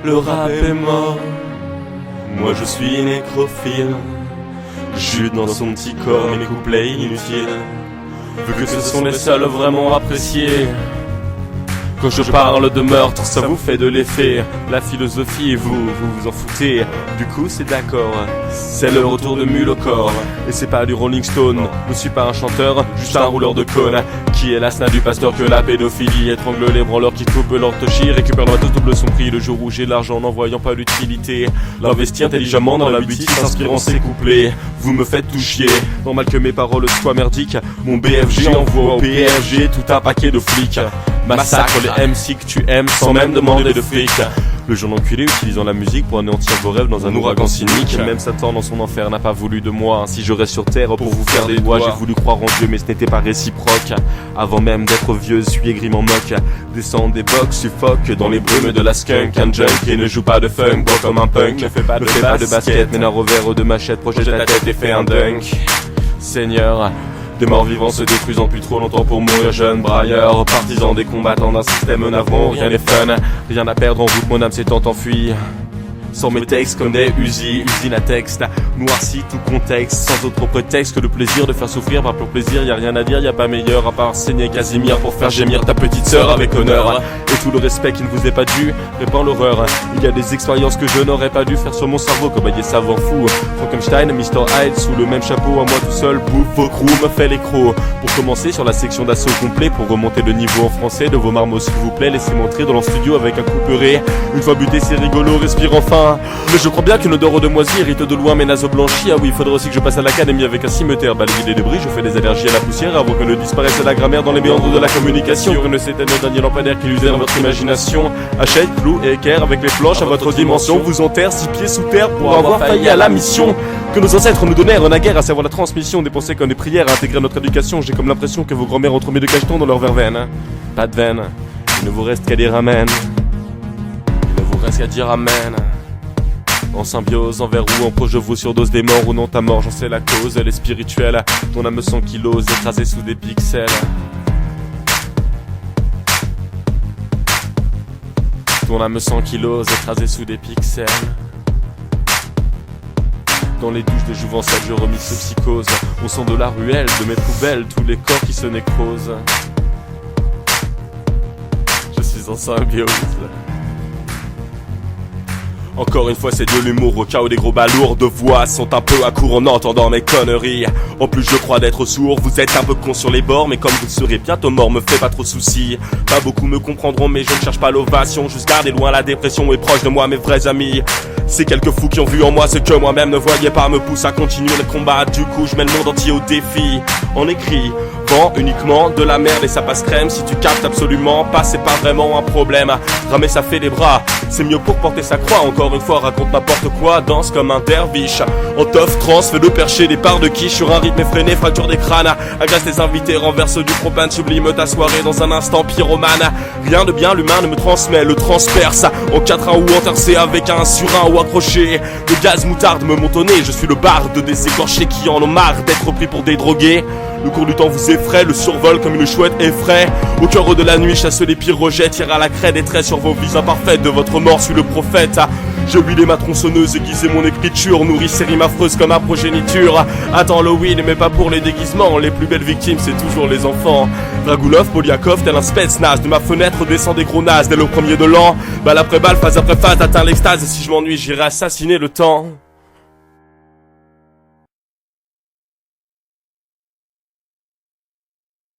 le rap est mort. Moi je suis nécrophile, jute dans son petit corps et mes couplets inutiles, vu que ce sont les seuls vraiment appréciés. Quand je parle de meurtre, ça vous fait de l'effet. La philosophie, vous en foutez. Du coup, c'est d'accord. C'est le retour de Mule au corps. Et c'est pas du Rolling Stone. Je suis pas un chanteur, juste un rouleur de cône. Qui est l'asna du pasteur que la pédophilie étrangle les branleurs qui coupent l'orthochie. Récupère le double son prix le jour où j'ai l'argent n'en voyant pas l'utilité. L'investir intelligemment dans la boutique, s'inspirant ses couplets. Vous me faites tout chier. Normal que mes paroles soient merdiques. Mon BFG envoie au PFG tout un paquet de flics. Massacre les MC que tu aimes sans même demander de fric. Le jeune enculé utilisant la musique pour anéantir vos rêves dans un ouragan cynique. Même Satan dans son enfer n'a pas voulu de moi. Ainsi je reste sur terre pour vous faire des doigts. J'ai voulu croire en Dieu mais ce n'était pas réciproque. Avant même d'être vieux, suis aigri m'en moque. Descends des box, suffoque dans les brumes de la skunk. Un junk qui ne joue pas de funk, boit comme un punk. Ne fais pas de basket, mais d'un revers de machette. Projette la tête et fais un dunk. Seigneur, des morts vivants se détruisant depuis trop longtemps pour mourir jeune. Brailleur, partisans des combattants d'un système navrant. Rien n'est fun, rien à perdre en route, mon âme s'étant enfuie. Sans mes textes comme des usines à texte, noirci tout contexte, sans autre prétexte que le plaisir de faire souffrir. Par pur plaisir, y a rien à dire, y a pas meilleur à part saigner Casimir pour faire gémir ta petite sœur avec honneur. Et tout le respect qui ne vous est pas dû répand l'horreur. Il y a des expériences que je n'aurais pas dû faire sur mon cerveau, comme des savants fous. Frankenstein, Mr. Hyde, sous le même chapeau, à moi tout seul, bouffe vos crews, me fait les crocs. Pour commencer sur la section d'assaut complet, pour remonter le niveau en français de vos marmots s'il vous plaît, laissez-moi entrer dans le studio avec un couperet. Une fois buté c'est rigolo, respire enfin. Mais je crois bien qu'une odeur de moisi hérite de loin mes naseaux blanchis. Ah oui, il faudrait aussi que je passe à l'académie avec un cimetière. Balayer les débris, je fais des allergies à la poussière avant que ne disparaisse la grammaire dans les méandres de la communication. Que ne s'éteigne le dernier lampadaire qui usait dans votre imagination. Hachette, clou et équerre avec les planches à votre dimension. Vous enterre 6 pieds sous terre pour avoir failli à la mission que nos ancêtres nous donnèrent naguère, à savoir la transmission des pensées comme des prières à intégrer notre éducation. J'ai comme l'impression que vos grands-mères ont mis de cachetons dans leur verveine. Pas de veine, il ne vous reste qu'à dire amen. Il ne vous reste qu'à dire amen. En symbiose, envers ou en proche de vous, surdose des morts ou non ta mort, j'en sais la cause, elle est spirituelle. Ton âme 100 kilos, écrasée sous des pixels. Ton âme 100 kilos, écrasée sous des pixels. Dans les douches de jouvencelle, je remis ce psychose. Au son de la ruelle, de mes poubelles, tous les corps qui se nécrosent. Je suis en symbiose. Encore une fois c'est de l'humour au cas où des gros balourds de voix sont un peu à court en entendant mes conneries. En plus je crois d'être sourd, vous êtes un peu con sur les bords, mais comme vous serez bientôt mort me fait pas trop de soucis. Pas beaucoup me comprendront mais je ne cherche pas l'ovation, juste garder loin la dépression et proche de moi mes vrais amis. Ces quelques fous qui ont vu en moi ce que moi-même ne voyais pas me poussent à continuer le combat. Du coup je mets le monde entier au défi. En écrit, vend uniquement de la merde et ça passe crème. Si tu captes absolument pas, c'est pas vraiment un problème. Ramer ça fait les bras, c'est mieux pour porter sa croix. Encore une fois raconte n'importe quoi, danse comme un derviche. En teuf, trans, fais le percher des parts de quiche sur un rythme effréné, fracture des crânes. Agace tes invités, renverse du propane, sublime ta soirée dans un instant pyromane. Rien de bien, l'humain ne me transmet, le transperce. En 4-1 ou entercé avec un surin ou accroché. Le gaz moutarde me monte au nez, je suis le barde des écorchés qui en ont marre d'être pris pour des drogués. Le cours du temps vous effraie, le survol comme une chouette effraie. Au cœur de la nuit, chasse les pires rejets, tire à la craie des traits sur vos vies imparfaites. De votre mort, suis le prophète. J'ai huilé ma tronçonneuse, aiguisé mon écriture, nourri ces rimes affreuses comme ma progéniture. Attends Halloween, mais pas pour les déguisements, les plus belles victimes c'est toujours les enfants. Dragoulov, Poliakov, tel un spetsnaz, de ma fenêtre descend des gros nazes dès le premier de l'an. Balle après balle, phase après phase, atteint l'extase, et si je m'ennuie j'irai assassiner le temps.